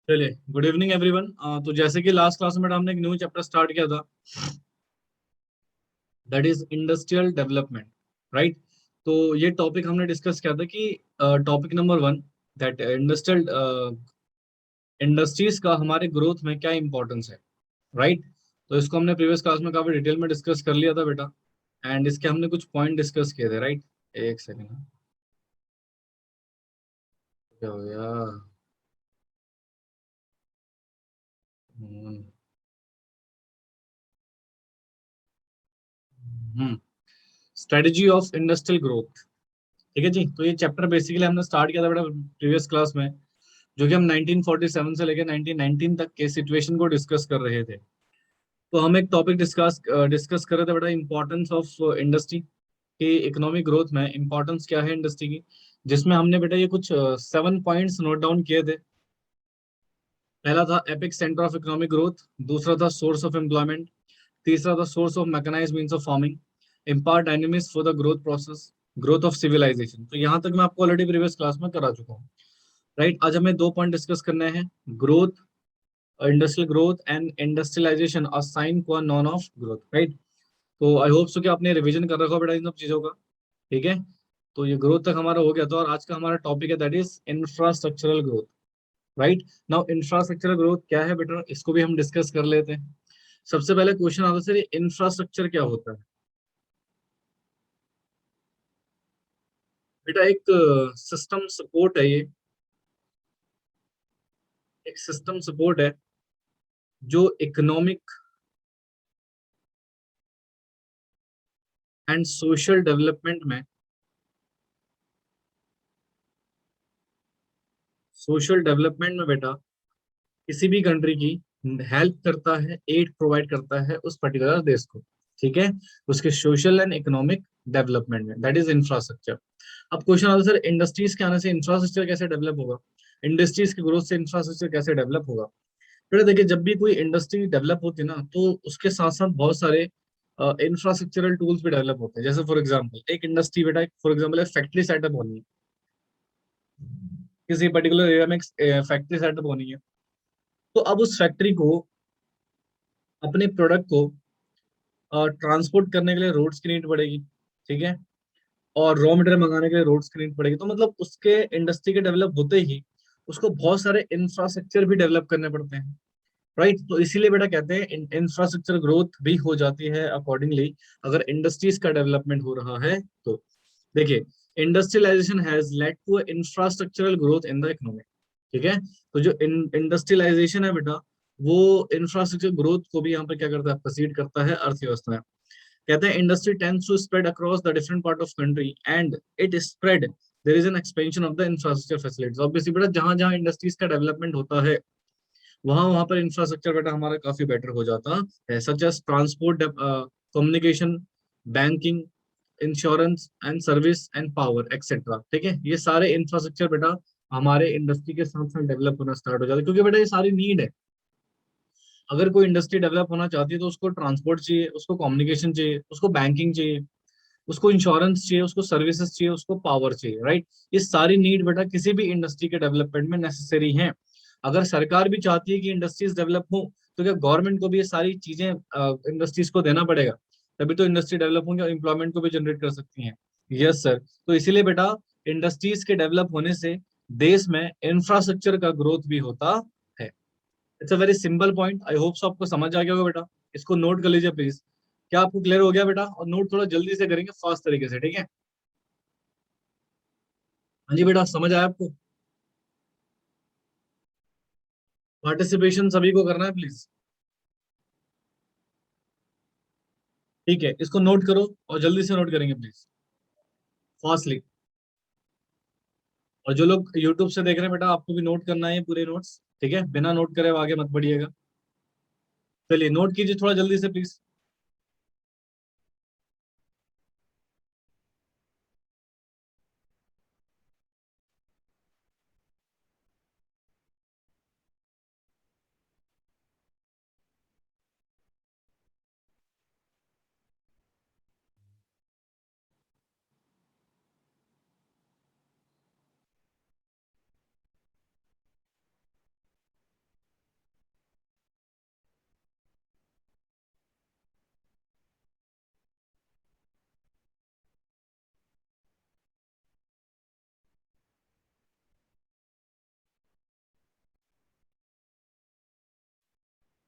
चलिए, good evening everyone. तो जैसे कि लास्ट क्लास में हमने एक न्यू चैप्टर स्टार्ट किया था, that is industrial development, right. तो ये टॉपिक हमने डिस्कस किया था कि topic number one, that industrial industries का हमारे ग्रोथ में क्या इंपॉर्टेंस है, राइट। तो इसको हमने प्रीवियस क्लास में काफी डिटेल में डिस्कस कर लिया था बेटा, एंड इसके हमने कुछ पॉइंट डिस्कस किए थे, राइट। एक सेकेंड, क्या हो गया? हम्म स्ट्रेटजी ऑफ इंडस्ट्रियल ग्रोथ। ठीक है जी। तो ये चैप्टर बेसिकली हमने स्टार्ट किया था बेटा प्रीवियस क्लास में, जो कि हम 1947 से लेकर 1919 तक के सिचुएशन को डिस्कस कर रहे थे। तो हम एक टॉपिक डिस्कस डिस्कस कर रहे थे बेटा, इंपॉर्टेंस ऑफ इंडस्ट्री की इकोनॉमिक ग्रोथ में। इंपॉर्टेंस क्या है इंडस्ट्री की, जिसमें हमने बेटा ये कुछ 7 पॉइंट्स नोट डाउन किए थे। पहला था epicentre of economic growth, दूसरा था सोर्स ऑफ एम्प्लॉयमेंट, तीसरा था source of mechanised means of farming, impart dynamics for the growth process, growth of civilisation. तो यहाँ तक मैं आपको ऑलरेडी प्रीवियस क्लास में करा चुका हूँ, राइट। आज हमें 2 पॉइंट डिस्कस करने हैं, growth, industrial growth and industrialisation, a sine qua non of growth, right. तो आई होप सो कि आपने रिवीजन कर रखा हो बेटा इन सब चीजों का, ठीक है। तो ये ग्रोथ तक हमारा हो गया था, और आज का हमारा टॉपिक है that is infrastructural growth, right. Now infrastructural growth क्या है बेटा, इसको भी हम डिस्कस कर लेते हैं। सबसे पहले क्वेश्चन आता है सर, ये इंफ्रास्ट्रक्चर क्या होता है? बेटा एक सिस्टम सपोर्ट है, ये एक सिस्टम सपोर्ट है जो इकोनॉमिक एंड सोशल डेवलपमेंट में, सोशल डेवलपमेंट में बेटा किसी भी कंट्री की हेल्प करता है, एड प्रोवाइड करता है उस पर्टिकुलर देश को, ठीक है, उसके सोशल एंड इकोनॉमिक डेवलपमेंट में, दैट इज इंफ्रास्ट्रक्चर। अब क्वेश्चन आता है सर, इंडस्ट्रीज के आने से इंफ्रास्ट्रक्चर कैसे डेवलप होगा, इंडस्ट्रीज की ग्रोथ से इंफ्रास्ट्रक्चर कैसे डेवलप होगा? फिर देखिए, जब भी कोई इंडस्ट्री डेवलप होती है ना, तो उसके साथ साथ बहुत सारे इंफ्रास्ट्रक्चरल टूल्स भी डेवलप होते हैं। जैसे फॉर एग्जांपल एक इंडस्ट्री बेटा, फॉर एग्जांपल एक फैक्ट्री सेटअप होनी है, किसी पर्टिकुलर एरिया में फैक्ट्री सेटअप होनी है। तो अब उस फैक्ट्री को अपने प्रोडक्ट को ट्रांसपोर्ट करने के लिए रोड्स की नीड पड़ेगी, ठीक है, और रॉ मटेरियल मंगाने के लिए रोड्स की नीड पड़ेगी। तो मतलब उसके इंडस्ट्री के डेवलप होते ही उसको बहुत सारे इंफ्रास्ट्रक्चर भी डेवलप करने पड़ते हैं, राइट। तो इसीलिए बेटा कहते हैं इंफ्रास्ट्रक्चर ग्रोथ भी हो जाती है अकॉर्डिंगली, अगर इंडस्ट्रीज का डेवलपमेंट हो रहा है तो। देखिए, industrialisation has led to infrastructural growth in the economy, ठीक है। तो जो इंडस्ट्रियलाइजेशन है बेटा, वो इंफ्रास्ट्रक्चर ग्रोथ को भी यहाँ पर क्या करता है, प्रोसीड करता है अर्थव्यवस्था में। कहते हैं industry tends to spread across the different part of country and it spread, there is an expansion of the infrastructure facilities. Obviously बेटा, जहां जहां इंडस्ट्रीज का डेवलपमेंट होता है, वहां वहां पर इंफ्रास्ट्रक्चर बेटा हमारा काफी बेटर हो जाता है, such as transport, communication, banking, insurance and service and power etcetera, ठीक है। ये सारे इंफ्रास्ट्रक्चर बेटा हमारे इंडस्ट्री के साथ साथ डेवलप होना स्टार्ट हो जाते हैं, क्योंकि बेटा ये सारी नीड है। अगर कोई इंडस्ट्री डेवलप होना चाहती है तो उसको ट्रांसपोर्ट चाहिए, उसको कम्युनिकेशन चाहिए, उसको बैंकिंग चाहिए, उसको इंश्योरेंस चाहिए, उसको सर्विसेज चाहिए, उसको पावर चाहिए, राइट। ये सारी नीड बेटा किसी भी इंडस्ट्री के डेवलपमेंट में नेसेसरी है। अगर सरकार भी चाहती है कि इंडस्ट्रीज डेवलप हो, तो क्या गवर्नमेंट को भी ये सारी चीजें इंडस्ट्रीज को देना पड़ेगा, तभी तो इंडस्ट्री डेवलप होंगे और एम्प्लॉयमेंट को भी जनरेट कर सकती हैं। Yes sir. तो इसीलिए बेटा इंडस्ट्रीज के डेवलप होने से देश में इंफ्रास्ट्रक्चर का ग्रोथ भी होता है। It's a very simple point, I hope so आपको समझ आ गया होगा बेटा। इसको नोट कर लीजिए प्लीज। क्या आपको क्लियर हो गया बेटा? और नोट थोड़ा जल्दी से करेंगे, फास्ट तरीके से, ठीक है। हाँ जी बेटा, समझ आया आपको? पार्टिसिपेशन सभी को करना है प्लीज, ठीक है। इसको नोट करो और जल्दी से नोट करेंगे प्लीज, फास्टली। और जो लोग यूट्यूब से देख रहे हैं बेटा, आपको भी नोट करना है पूरे नोट्स, ठीक है, बिना नोट करे आगे मत बढ़िएगा। चलिए नोट कीजिए थोड़ा जल्दी से please.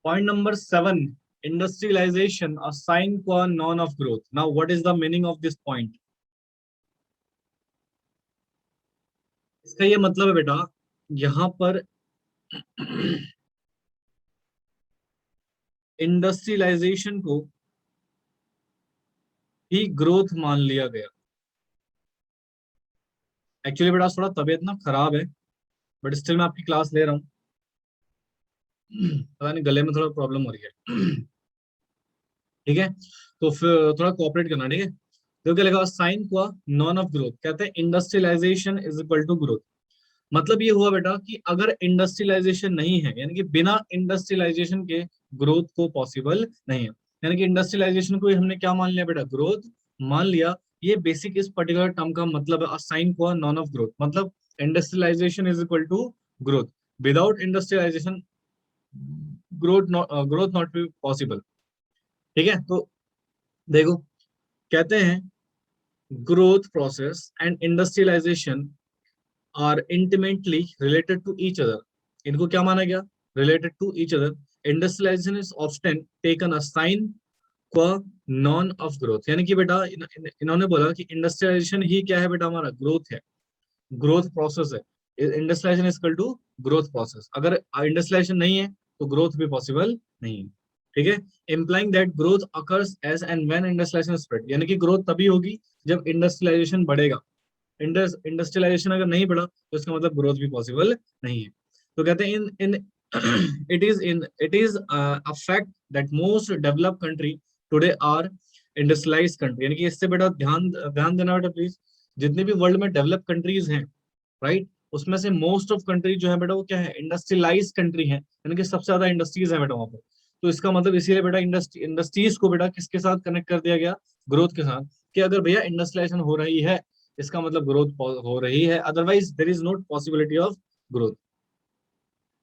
Point number 7, industrialisation a sine qua non of growth. Now what is the meaning of this point? इसका ये मतलब है बेटा, यहां पर इंडस्ट्रियलाइजेशन को ही ग्रोथ मान लिया गया। एक्चुअली बेटा थोड़ा तबीयत ना खराब है, बट स्टिल मैं आपकी क्लास ले रहा हूँ। पता नहीं गले में थोड़ा प्रॉब्लम हो रही है। ठीक है, तो फिर थोड़ा कोऑपरेट करना, ठीक है। तो क्या लिखा, साइन हुआ नॉन ऑफ ग्रोथ, कहते हैं industrialisation is equal to growth. मतलब ये हुआ बेटा कि अगर इंडस्ट्रियलाइजेशन नहीं है, यानी कि बिना इंडस्ट्रियलाइजेशन के ग्रोथ को पॉसिबल नहीं है। यानी कि इंडस्ट्रियलाइजेशन को हमने क्या मान लिया बेटा, ग्रोथ मान लिया। ये बेसिक इस पर्टिकुलर टर्म का मतलब है, साइन हुआ नॉन ऑफ ग्रोथ, मतलब industrialisation is equal to growth. Without industrialisation growth not be possible. ठीक है, तो देखो, कहते हैं growth process and industrialization are intimately related to each other। इनको क्या माना गया, related to each other। Industrialization is often taken a sign qua non of growth। यानी कि बेटा इन्होंने बोला कि इंडस्ट्रियलाइजेशन ही क्या है बेटा, हमारा ग्रोथ है, ग्रोथ प्रोसेस है। Industrialisation is equal to growth process. अगर इंडस्ट्रियलाइजेशन नहीं है तो ग्रोथ भी पॉसिबल नहीं है। ठीक है, implying that growth occurs as and when industrialisation spread. यानी कि ग्रोथ तभी होगी जब इंडस्ट्रियलाइजेशन बढ़ेगा। इंडस्ट्रियलाइजेशन अगर नहीं बढ़ा तो इसका मतलब ग्रोथ भी पॉसिबल नहीं है। तो कहते हैं in in it is a fact that most developed country today are industrialised country. यानी कि इससे बेटा ध्यान ध्यान देना बेटा प्लीज, जितने भी वर्ल्ड में डेवलप कंट्रीज हैं, राइट, उसमें से मोस्ट ऑफ कंट्री जो है बेटा वो क्या है, इंडस्ट्रियलाइज कंट्री है। यानी कि सबसे ज्यादा इंडस्ट्रीज है बेटा वहां पर। तो इसका मतलब इसीलिए बेटा इंडस्ट्रीज को बेटा किसके साथ कनेक्ट कर दिया गया, ग्रोथ के साथ। कि अगर भैया इंडस्ट्रियलाइजेशन हो रही है, इसका मतलब ग्रोथ हो रही है, otherwise there is not possibility of growth.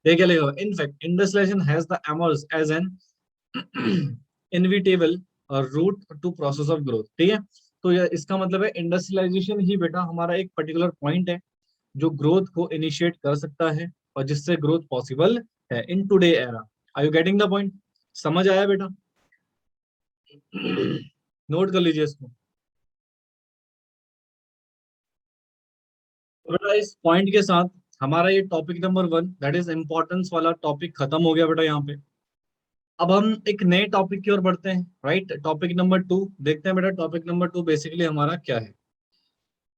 देखिए लिखा, in fact industrialisation has the emerge as an inevitable route to process of growth. ठीक है, तो ये इसका मतलब है इंडस्ट्रियलाइजेशन ही बेटा हमारा एक पर्टिकुलर पॉइंट है जो ग्रोथ को इनिशिएट कर सकता है और जिससे ग्रोथ पॉसिबल है in today era. Are you getting the point? समझ आया बेटा? नोट कर लीजिए इसको। तो बेटा इस पॉइंट के साथ हमारा ये topic number 1 that is importance वाला टॉपिक खत्म हो गया बेटा यहाँ पे। अब हम एक नए टॉपिक की ओर बढ़ते हैं, राइट। टॉपिक नंबर 2 देखते हैं बेटा। टॉपिक नंबर 2 बेसिकली हमारा क्या है?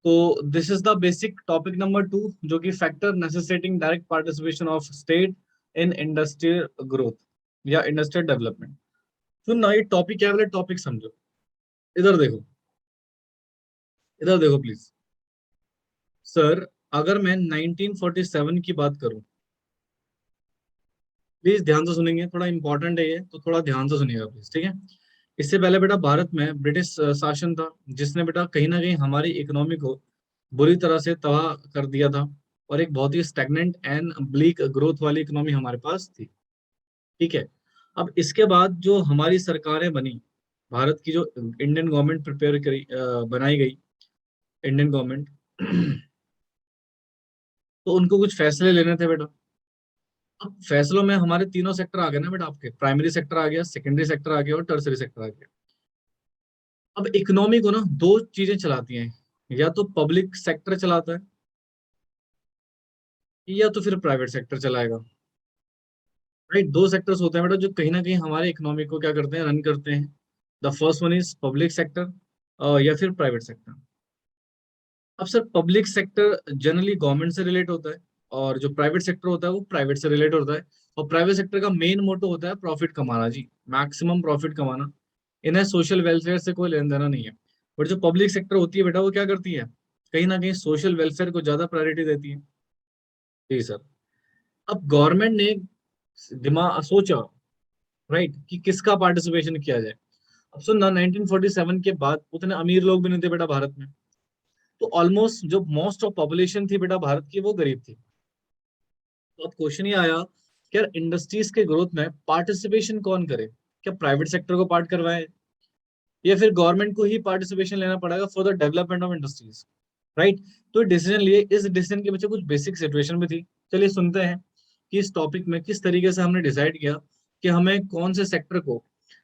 तो this is the basic topic number 2, जो कि factor necessitating direct participation of state in industrial growth या इंडस्ट्रियल डेवलपमेंट। सुन ना, ये टॉपिक क्या है, टॉपिक समझो। इधर देखो, इधर देखो प्लीज। सर, अगर मैं 1947 की बात करूं, प्लीज ध्यान से सुनेंगे, थोड़ा इंपॉर्टेंट है ये, तो थोड़ा ध्यान से सुनिएगा प्लीज, ठीक है। इससे पहले बेटा भारत में ब्रिटिश शासन था, जिसने बेटा कहीं ना कहीं हमारी इकोनॉमी को बुरी तरह से तबाह कर दिया था। और एक बहुत ही स्टैग्नेंट एंड ब्लीक ग्रोथ वाली इकोनॉमी हमारे पास थी। ठीक है, अब इसके बाद जो हमारी सरकारें बनी, भारत की जो इंडियन गवर्नमेंट प्रिपेयर करी, बनाई गई इंडियन गवर्नमेंट, तो उनको कुछ फैसले लेने थे बेटा। अब फैसलों में हमारे तीनों सेक्टर आ गए ना बेटा, आपके प्राइमरी सेक्टर आ गया, सेकेंडरी सेक्टर आ गया और टर्सरी सेक्टर आ गया। अब इकोनॉमी को ना दो चीजें चलाती हैं, या तो पब्लिक सेक्टर चलाता है या तो फिर प्राइवेट सेक्टर चलाएगा। राइट, दो सेक्टर्स होते हैं बेटा जो कहीं ना कहीं हमारे इकोनॉमी को क्या करते हैं, रन करते हैं। The first one is public sector या फिर प्राइवेट सेक्टर। अब sir public sector generally government से रिलेट होता है, और जो प्राइवेट सेक्टर होता है वो प्राइवेट से रिलेट होता है। और प्राइवेट सेक्टर का मेन मोटो होता है प्रॉफिट कमाना जी, मैक्सिमम प्रॉफिट कमाना। इन्हें सोशल वेलफेयर से कोई लेना देना नहीं है। बट जो पब्लिक सेक्टर होती है बेटा वो क्या करती है, कहीं ना कहीं सोशल वेलफेयर को ज्यादा प्रायोरिटी देती है। जी सर। अब गवर्नमेंट ने दिमाग सोचा, राइट, कि किसका पार्टिसिपेशन किया जाए। अब सुनना, 1947 के बाद उतने अमीर लोग भी नहीं थे बेटा भारत में। तो ऑलमोस्ट जो मोस्ट ऑफ पॉपुलेशन थी बेटा भारत की वो गरीब थी। तो अब क्वेश्चन ये आया कि यार इंडस्ट्रीज के ग्रोथ में पार्टिसिपेशन कौन करे, क्या प्राइवेट सेक्टर को पार्ट करवाए या फिर गवर्नमेंट को ही पार्टिसिपेशन लेना पड़ेगा for the development of industries, right. तो डिसीजन लिए, इस डिसीजन के पीछे कुछ बेसिक सिचुएशन भी थी। चलिए सुनते हैं कि इस टॉपिक में किस तरीके से हमने डिसाइड किया कि हमें कौन से सेक्टर को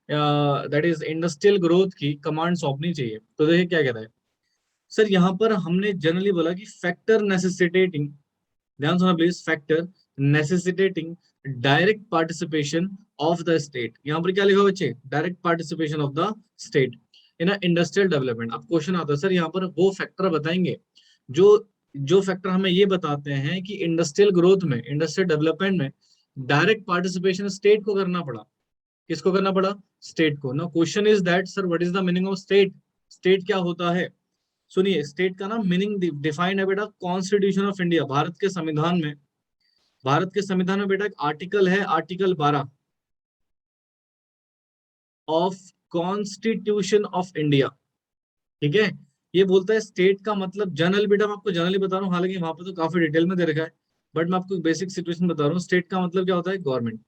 दैट इज इंडस्ट्रियल ग्रोथ की कमांड सौंपनी चाहिए। तो देखिए क्या कहता है सर, यहाँ पर हमने जनरली बोला कि फैक्टर नेसेसिटेटिंग, ध्यान सुना please, factor necessitating direct participation of the state. यहाँ पर क्या लिखा हुआ बच्चे, direct participation of the state in industrial development. अब क्वेश्चन आता है सर यहाँ पर वो फैक्टर बताएंगे जो जो फैक्टर हमें ये बताते हैं कि इंडस्ट्रियल ग्रोथ में, इंडस्ट्रियल डेवलपमेंट में डायरेक्ट पार्टिसिपेशन स्टेट को करना पड़ा। किसको करना पड़ा, स्टेट को। ना question is that sir what is the meaning of state, state क्या होता है। सुनिए, स्टेट का ना मीनिंग डिफाइन है बेटा कॉन्स्टिट्यूशन ऑफ इंडिया, भारत के संविधान में। भारत के संविधान में बेटा एक आर्टिकल है, article 12 of constitution of India, ठीक है। ये बोलता है स्टेट का मतलब जनरल, बेटा मैं आपको जनरली बता रहा हूँ, हालांकि वहां पर तो काफी डिटेल में दे रखा है, बट मैं आपको बेसिक सिचुएशन बता रहा हूँ। स्टेट का मतलब क्या होता है, गवर्नमेंट,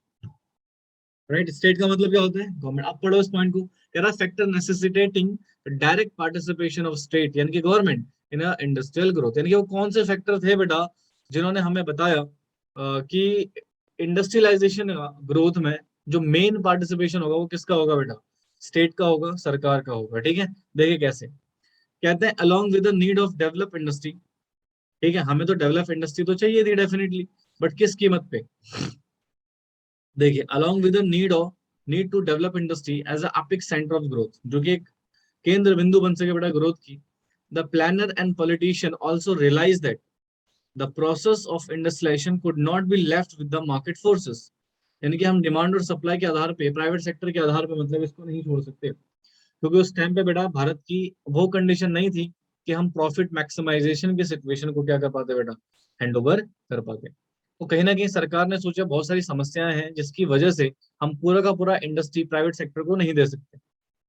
राइट। स्टेट का मतलब क्या होता है, गवर्नमेंट। आप पढ़ो इस पॉइंट को, कह रहा factor necessitating direct participation of state यानी कि गवर्नमेंट इन इंडस्ट्रियल ग्रोथ, यानी कि वो कौन से फैक्टर थे बेटा जिन्होंने हमें बताया कि इंडस्ट्रियलाइजेशन ग्रोथ में जो मेन पार्टिसिपेशन होगा वो किसका होगा बेटा, स्टेट का होगा, सरकार का होगा, ठीक है। देखिए कैसे, कहते हैं along with the need of develop industry, ठीक है, हमें तो डेवलप इंडस्ट्री तो चाहिए थी डेफिनेटली, बट किस कीमत पे। देखिए along with the need to develop industry as a epicentre of growth, जो कि एक केंद्र बिंदु बन सके बेटा ग्रोथ की। The planner and politician also realise that the process of industrialisation could not be left with the market forces, यानी कि हम डिमांड और सप्लाई के आधार पे, प्राइवेट सेक्टर के आधार पे मतलब इसको नहीं छोड़ सकते, क्योंकि उस टाइम पे बेटा भारत की वो कंडीशन नहीं थी कि हम प्रॉफिट मैक्सिमाइजेशन की सिचुएशन को क्या कर पाते बेटा, हैंड ओवर कर पाते। तो कहीं ना कहीं सरकार ने सोचा बहुत सारी समस्याएं हैं जिसकी वजह से हम पूरा का पूरा इंडस्ट्री प्राइवेट सेक्टर को नहीं दे सकते,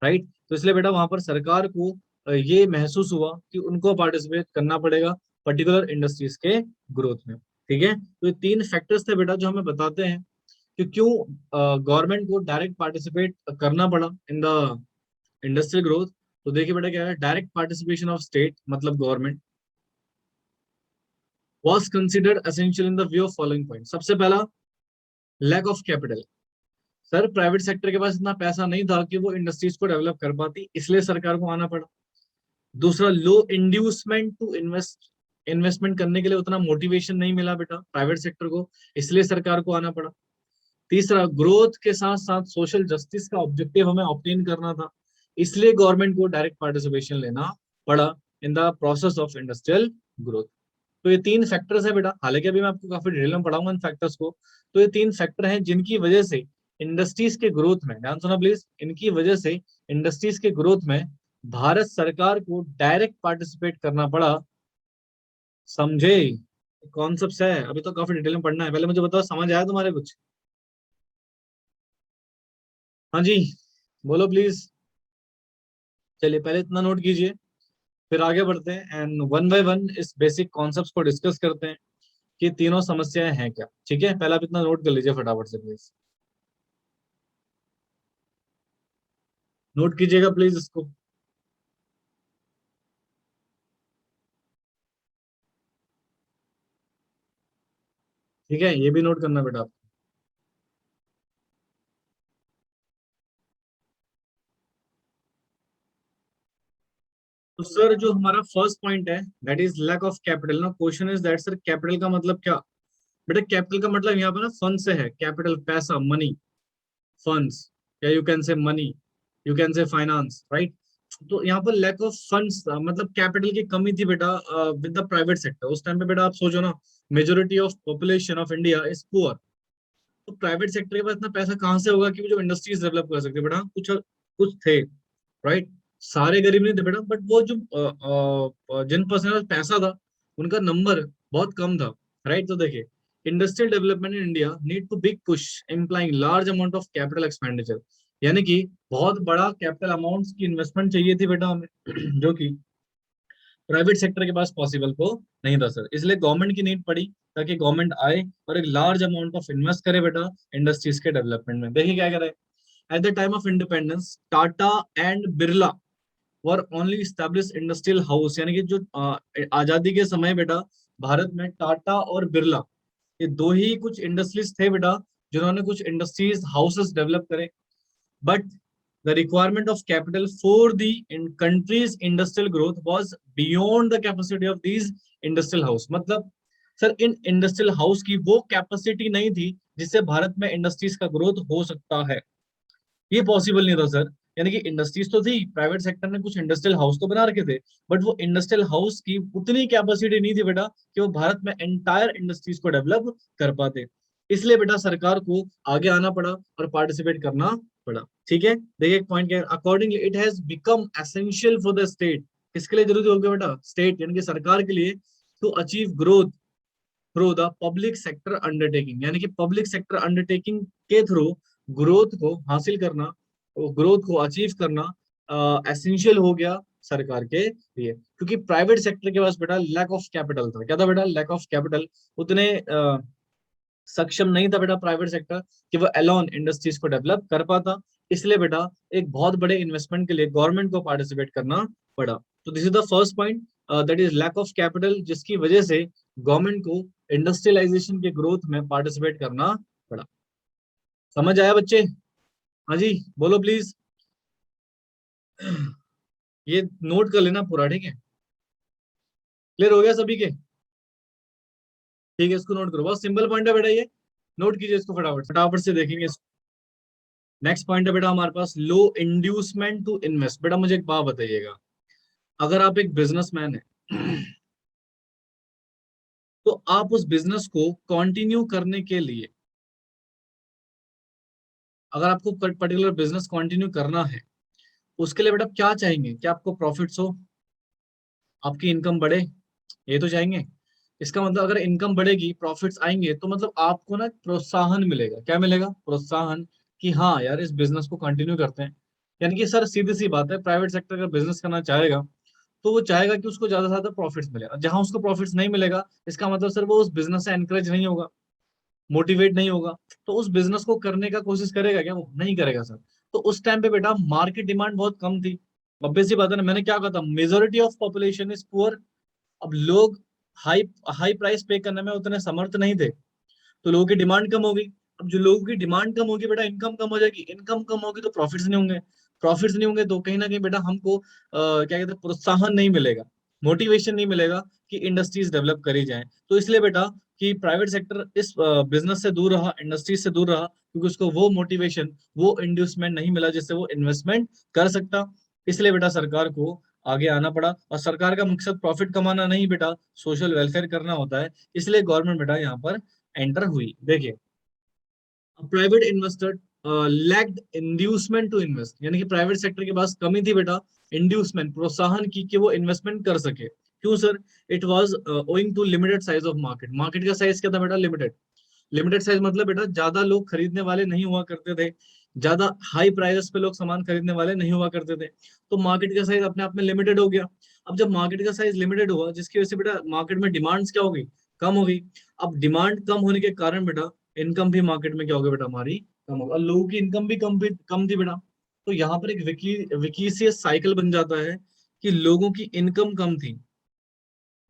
राइट। तो इसलिए बेटा वहां पर सरकार को ये महसूस हुआ कि उनको पार्टिसिपेट करना पड़ेगा पर्टिकुलर इंडस्ट्रीज के ग्रोथ में, ठीक है। तो ये तीन फैक्टर्स थे बेटा जो हमें बताते हैं कि क्यों गवर्नमेंट को डायरेक्ट पार्टिसिपेट करना पड़ा इन द इंडस्ट्रियल ग्रोथ। तो देखिए बेटा क्या है, डायरेक्ट पार्टिसिपेशन ऑफ स्टेट मतलब government was considered essential in the view of following point. सबसे पहला, lack of capital. Sir private sector के पास इतना पैसा नहीं था कि वो इंडस्ट्रीज को डेवलप कर पाती, इसलिए सरकार को आना पड़ा। दूसरा, लो इंड्यूसमेंट टू इन्वेस्टमेंट करने के लिए उतना मोटिवेशन नहीं मिला बेटा प्राइवेट सेक्टर को, इसलिए सरकार को आना पड़ा। तीसरा, ग्रोथ के साथ साथ सोशल जस्टिस का ऑब्जेक्टिव हमें ऑब्टेन करना था, इसलिए गवर्नमेंट को डायरेक्ट पार्टिसिपेशन लेना पड़ा in the process of industrial growth. तो ये तीन फैक्टर्स है बेटा, हालांकि अभी मैं आपको काफी डिटेल में पढ़ाऊंगा इन फैक्टर्स को। तो ये तीन फैक्टर हैं जिनकी वजह से इंडस्ट्रीज के ग्रोथ में, ध्यान सुना प्लीज, इनकी वजह से इंडस्ट्रीज के ग्रोथ में भारत सरकार को डायरेक्ट पार्टिसिपेट करना पड़ा। समझे, कॉन्सेप्ट है, अभी तो काफी डिटेल में पढ़ना है, पहले मुझे बताओ समझ आया तुम्हारे कुछ। हाँ जी, बोलो प्लीज। चलिए पहले इतना नोट कीजिए, फिर आगे बढ़ते हैं एंड वन बाय वन इस बेसिक कॉन्सेप्ट्स को डिस्कस करते हैं कि तीनों समस्याएं हैं क्या, ठीक है। पहले आप इतना नोट कर लीजिए फटाफट से प्लीज, नोट कीजिएगा प्लीज इसको। ठीक है, ये भी नोट करना बेटा आप। तो सर जो हमारा फर्स्ट पॉइंट है that is lack of capital. ना question is that sir capital का मतलब क्या। बेटा कैपिटल का मतलब यहाँ पर ना फंड से है, कैपिटल पैसा, मनी, फंड्स, या you can say money, you can say finance, right. तो यहाँ पर लैक ऑफ फंड्स मतलब कैपिटल की कमी थी बेटा विद द प्राइवेट सेक्टर। उस टाइम पे बेटा आप सोचो ना, majority of population of India is poor, तो प्राइवेट सेक्टर के पास इतना पैसा कहाँ से होगा कि वो जो इंडस्ट्रीज डेवलप कर सकते बेटा। कुछ कुछ थे, राइट। सारे गरीब नहीं थे बेटा, बट वो जो जिन पर्सन के पास पैसा था उनका नंबर बहुत कम था, राइट। तो देखिए industrial development in India need to big push implying large amount of capital expenditure, यानी कि बहुत बड़ा कैपिटल अमाउंट्स की इन्वेस्टमेंट चाहिए थी बेटा हमें जो कि प्राइवेट सेक्टर के पास पॉसिबल को नहीं था सर, इसलिए गवर्नमेंट की नीड पड़ी ताकि गवर्नमेंट आए और एक लार्ज अमाउंट ऑफ इन्वेस्ट करे बेटा इंडस्ट्रीज के डेवलपमेंट में। देखिए क्या करे, at the time of independence Tata and Birla were only establish industrial house, यानी कि जो आजादी के समय बेटा भारत में टाटा और बिरला ये दो ही कुछ इंडस्ट्रीज थे बेटा जिन्होंने कुछ इंडस्ट्रीज हाउसेस डेवलप करे, but the requirement of capital for the countries industrial growth was beyond the capacity of these industrial house. मतलब सर इन इंडस्ट्रियल हाउस की वो कैपेसिटी नहीं थी जिससे भारत में इंडस्ट्रीज का ग्रोथ हो सकता है, ये पॉसिबल नहीं था सर। यानी कि इंडस्ट्रीज तो थी, प्राइवेट सेक्टर ने कुछ इंडस्ट्रियल हाउस तो बना रखे थे, बट वो इंडस्ट्रियल हाउस की उतनी कैपेसिटी नहीं थी बेटा कि वो भारत में एंटायर इंडस्ट्रीज को डेवलप कर पाते। इसलिए बेटा सरकार को आगे आना पड़ा और पार्टिसिपेट करना पड़ा। ठीक है, देखिए एक पॉइंट क्या है, accordingly it has become essential for the state. किसके लिए जरूरी हो गया बेटा? स्टेट यानी कि सरकार के लिए, to achieve growth through the public sector undertaking. यानी कि पब्लिक सेक्टर अंडरटेकिंग के थ्रू ग्रोथ को हासिल करना, ग्रोथ को अचीव करना एसेंशियल हो गया सरकार के लिए। क्योंकि प्राइवेट सेक्टर के पास बेटा लैक ऑफ कैपिटल था। क्या था बेटा? Lack of capital. उतने सक्षम नहीं था बेटा प्राइवेट सेक्टर कि वो अलोन इंडस्ट्रीज को डेवलप कर पाता। इसलिए बेटा एक बहुत बड़े इन्वेस्टमेंट के लिए गवर्नमेंट को पार्टिसिपेट करना पड़ा। तो this is the first point, that is lack of capital, जिसकी वजह से गवर्नमेंट को इंडस्ट्रियलाइजेशन के ग्रोथ में पार्टिसिपेट करना पड़ा। समझ आया बच्चे? हाँ जी बोलो प्लीज। ये नोट कर लेना पूरा, ठीक है? क्लियर हो गया सभी के? ठीक है, इसको नोट करो, बहुत सिंपल पॉइंट है बेटा ये, नोट कीजिए इसको फटाफट फटाफट से देखेंगे। नेक्स्ट पॉइंट है बेटा हमारे पास लो इंड्यूसमेंट टू इन्वेस्ट। बेटा मुझे एक बात बताइएगा, अगर आप एक बिजनेसमैन है तो आप उस बिजनेस को कंटिन्यू करने के लिए, अगर आपको पर्टिकुलर बिजनेस कंटिन्यू करना है, उसके लिए बेटा क्या चाहेंगे? कि आपको प्रॉफिट्स हो, आपकी इनकम बढ़े, ये तो चाहेंगे। इसका मतलब अगर इनकम बढ़ेगी, प्रॉफिट्स आएंगे, तो मतलब आपको ना प्रोत्साहन मिलेगा। क्या मिलेगा? प्रोत्साहन, कि हाँ यार इस बिजनेस को कंटिन्यू करते हैं। यानी कि सर सीधी सी बात है, प्राइवेट सेक्टर का बिजनेस करना चाहेगा तो वो चाहेगा कि उसको ज्यादा से ज्यादा प्रॉफिट्स मिले। और जहां उसको प्रॉफिट्स नहीं मिलेगा, इसका मतलब सर वो उस बिजनेस से एनकरेज नहीं होगा, मोटिवेट नहीं होगा, तो उस बिजनेस को करने का कोशिश करेगा क्या? वो नहीं करेगा सर। तो उस टाइम पे बेटा मार्केट डिमांड बहुत कम थी। ऑब्वियस सी बात है ना, मैंने क्या कहा था, majority of population is poor. अब लोग हाई हाई प्राइस पे करने में उतने समर्थ नहीं थे, तो लोगों की डिमांड कम होगी। अब जो लोगों की डिमांड कम होगी बेटा, इनकम कम हो जाएगी, इनकम कम होगी तो प्रॉफिट्स नहीं होंगे, प्रॉफिट्स नहीं होंगे तो कहीं ना कहीं बेटा हमको क्या कहते हैं, प्रोत्साहन नहीं मिलेगा, मोटिवेशन नहीं मिलेगा कि इंडस्ट्रीज डेवलप करी जाए। तो इसलिए बेटा कि प्राइवेट सेक्टर इस बिजनेस से दूर रहा, इंडस्ट्रीज से दूर रहा, क्योंकि उसको वो मोटिवेशन, वो इंड्यूसमेंट नहीं मिला जिससे वो इन्वेस्टमेंट कर सकता। इसलिए बेटा सरकार को आगे आना पड़ा, और सरकार का मकसद प्रॉफिट कमाना नहीं बेटा, सोशल वेलफेयर करना होता है। इसलिए गवर्नमेंट बेटा यहाँ पर एंटर हुई। देखिए, private investor lacked inducement to invest. यानी कि प्राइवेट सेक्टर के पास कमी थी बेटा इंड्यूसमेंट, प्रोत्साहन की, कि वो इन्वेस्टमेंट कर सके। क्यों sir? It was owing to limited size of market. Market का साइज क्या था बेटा? लिमिटेड। लिमिटेड साइज मतलब बेटा ज्यादा लोग खरीदने वाले नहीं हुआ करते थे, ज्यादा हाई प्राइसेस पे लोग सामान खरीदने वाले नहीं हुआ करते थे, तो मार्केट का साइज अपने आप में लिमिटेड हो गया। अब जब मार्केट का साइज लिमिटेड हुआ, जिसकी वजह से बेटा मार्केट में डिमांड्स क्या हो गई? कम हो गई। अब डिमांड कम होने के कारण बेटा इनकम भी मार्केट में क्या हो गया बेटा? हमारी कम होगा, और लोगों की इनकम भी कम थी बेटा। तो यहाँ पर एक विकीसियस साइकिल बन जाता है कि लोगों की इनकम कम थी।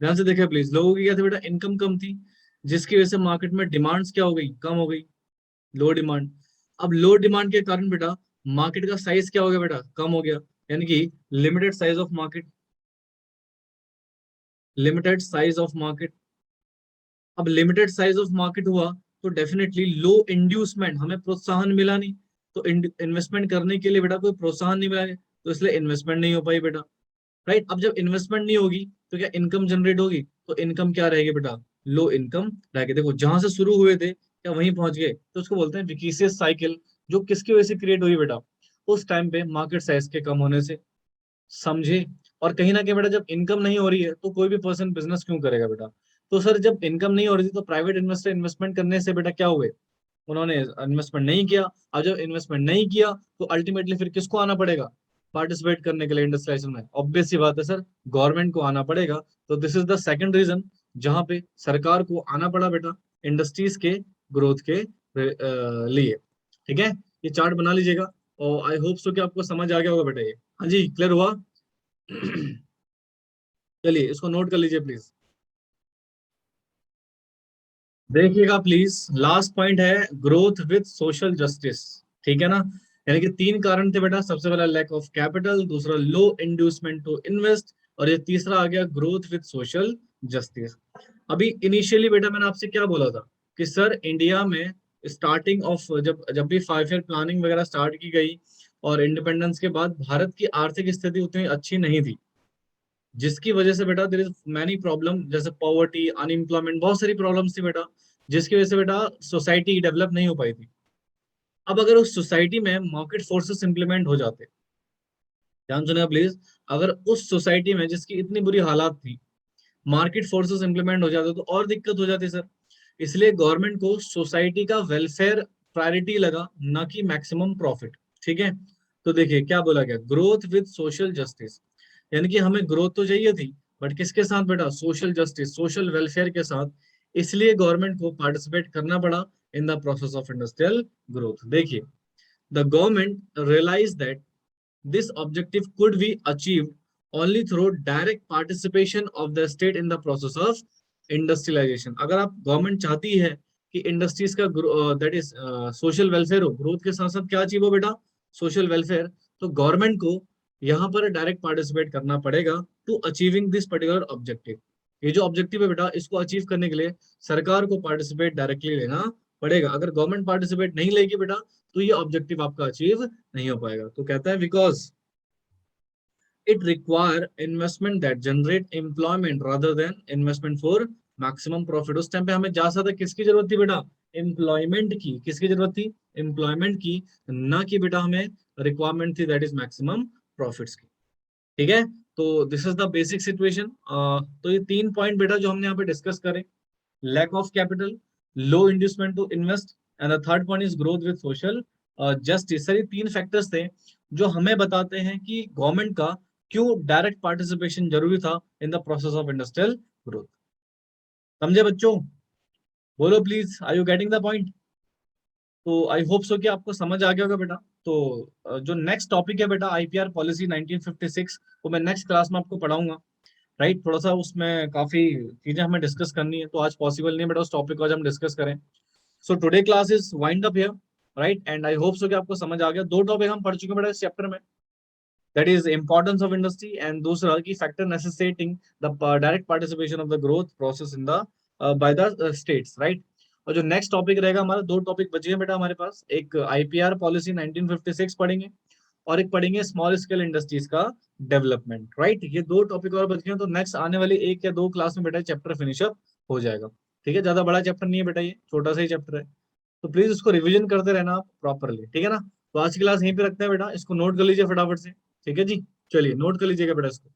ध्यान से देखिए प्लीज, लोगों की क्या थी बेटा? इनकम कम थी, जिसकी वजह से मार्केट में डिमांड्स क्या हो गई? कम हो गई, लो डिमांड। अब लो डिमांड के कारण बेटा मार्केट का साइज क्या हो गया बेटा? कम हो गया। यानी कि limited size of market, limited size of market. अब लिमिटेड साइज ऑफ मार्केट हुआ तो डेफिनेटली लो इंड्यूसमेंट, हमें प्रोत्साहन मिला नहीं, तो इन्वेस्टमेंट करने के लिए बेटा कोई प्रोत्साहन नहीं मिला, तो इसलिए इन्वेस्टमेंट नहीं हो पाई बेटा। राइट, अब जब इन्वेस्टमेंट नहीं होगी तो क्या इनकम जनरेट होगी? तो इनकम क्या रहेगी बेटा? लो इनकम रहेगी। देखो जहां से शुरू हुए थे क्या वहीं पहुंच गए, तो उसको बोलते हैं विकीसियस साइकिल। जो किसकी वजह से क्रिएट हुई बेटा? उस टाइम पे मार्केट साइज के कम होने से। समझे? और कहीं ना कहीं बेटा जब इनकम नहीं हो रही है तो कोई भी पर्सन बिजनेस क्यों करेगा बेटा? तो सर जब इनकम नहीं हो रही थी तो प्राइवेट इन्वेस्टर इन्वेस्टमेंट करने से बेटा क्या हुए? उन्होंने इन्वेस्टमेंट नहीं किया। अब जब इन्वेस्टमेंट नहीं किया तो अल्टीमेटली फिर किसको आना पड़ेगा पार्टिसिपेट करने के लिए इंडस्ट्रियलाइजेशन में? ऑब्वियस सी बात है सर, गवर्नमेंट को आना पड़ेगा। तो this is the second reason जहां पे सरकार को आना पड़ा बेटा इंडस्ट्रीज के ग्रोथ के लिए। ठीक है, ये चार्ट बना लीजिएगा, और आई होप सो कि आपको समझ आ गया होगा बेटा ये। हाँ जी, क्लियर हुआ? चलिए इसको नोट कर लीजिए प्लीज। देखिएगा प्लीज, लास्ट पॉइंट है ग्रोथ विद सोशल जस्टिस। ठीक है ना? यानी कि तीन कारण थे बेटा, सबसे पहला लैक ऑफ कैपिटल, दूसरा लो इंड्यूसमेंट टू इन्वेस्ट, और ये तीसरा आ गया ग्रोथ विद सोशल जस्टिस। अभी इनिशियली बेटा मैंने आपसे क्या बोला था कि सर इंडिया में स्टार्टिंग ऑफ जब जब भी 5 ईयर प्लानिंग वगैरह स्टार्ट की गई और इंडिपेंडेंस के बाद भारत की आर्थिक स्थिति उतनी अच्छी नहीं थी, जिसकी वजह से बेटा देयर इज मैनी प्रॉब्लम, जैसे पॉवर्टी, अनएम्प्लॉयमेंट, बहुत सारी प्रॉब्लम्स थी बेटा, जिसकी वजह से बेटा सोसाइटी डेवलप नहीं हो पाई थी। अब अगर उस सोसाइटी में मार्केट फोर्सेस इंप्लीमेंट हो जाते, ध्यान सुनिए प्लीज, अगर उस सोसाइटी में जिसकी इतनी बुरी हालात थी मार्केट फोर्सेस इंप्लीमेंट हो जाते तो और दिक्कत हो जाती सर। इसलिए गवर्नमेंट को सोसाइटी का वेलफेयर प्रायोरिटी लगा, ना कि मैक्सिमम प्रॉफिट। ठीक है? तो देखिए क्या बोला गया, ग्रोथ विद सोशल जस्टिस, यानी कि हमें ग्रोथ तो चाहिए थी, बट किसके साथ बेटा, सोशल जस्टिस, सोशल वेलफेयर के साथ। इसलिए गवर्नमेंट को पार्टिसिपेट करना पड़ा in the process of industrial growth. देखिए, the government realize that this objective could be achieved only through direct participation of the state in the process of industrialization। अगर आप government चाहती है कि इंडस्ट्रीज का दैट इज सोशल वेलफेयर हो, growth के साथ साथ क्या अचीव हो बेटा, सोशल वेलफेयर, तो गवर्नमेंट को यहाँ पर डायरेक्ट पार्टिसिपेट करना पड़ेगा to achieving this particular objective. ये जो ऑब्जेक्टिव है बेटा, इसको अचीव करने के लिए सरकार को पार्टिसिपेट डायरेक्टली लेना पड़ेगा। अगर गवर्नमेंट पार्टिसिपेट नहीं लेगी बेटा, तो ये ऑब्जेक्टिव आपका अचीव नहीं हो पाएगा। तो कहता है because it require investment that generate employment rather than investment for maximum profit। उस टाइम पे हमें ज्यादा से ज्यादा किसकी जरूरत थी बेटा, एम्प्लॉयमेंट की। किसकी जरूरत थी, एम्प्लॉयमेंट की, ना कि बेटा हमें रिक्वायरमेंट थी दैट इज मैक्सिमम प्रॉफिट्स की। ठीक है? तो this is the basic situation. तो ये तीन पॉइंट बेटा जो हमने यहाँ पे डिस्कस करे, lack of capital, low inducement to invest, and the third one is growth with social justice। Sir ये तीन फैक्टर्स थे जो हमें बताते हैं कि गवर्नमेंट का क्यों डायरेक्ट पार्टिसिपेशन जरूरी था in the process of industrial growth. समझे बच्चों? बोलो please, are you getting the point? तो आई होप सो कि आपको समझ आ गया होगा बेटा। तो जो नेक्स्ट टॉपिक है बेटा आईपीआर पॉलिसी 1956, वो मैं नेक्स्ट क्लास में आपको पढ़ाऊंगा। राइट? थोड़ा सा उसमें काफी चीजें हमें डिस्कस करनी है, तो आज पॉसिबल नहीं है बेटा उस टॉपिक को आज हम डिस्कस करें। So today class is wind up here. Right? And I hope so कि आपको समझ आ गया। दो टॉपिक हम पढ़ चुके हैं बेटा इस चैप्टर में, that is importance of industry, and दूसरा की factor necessitating the direct participation of the growth process in the by the states. Right? और जो नेक्स्ट टॉपिक रहेगा हमारा, दो टॉपिक बचे हैं बेटा हमारे पास, एक आईपीआर पॉलिसी 1956 पढ़ेंगे और एक पढ़ेंगे स्मॉल स्केल इंडस्ट्रीज का डेवलपमेंट। राइट? ये दो टॉपिक और बच गए हैं, तो नेक्स्ट आने वाली एक या दो क्लास में बेटा चैप्टर फिनिश अप हो जाएगा। ठीक है? ज्यादा बड़ा चैप्टर नहीं है बेटा, ये छोटा सा ही चैप्टर है, तो प्लीज इसको रिवीजन करते रहना आप प्रॉपरली। ठीक है ना? तो आज की क्लास यहीं पे रखते हैं बेटा, इसको नोट कर लीजिए फटाफट से। ठीक है जी? चलिए नोट कर लीजिएगा बेटा इसको।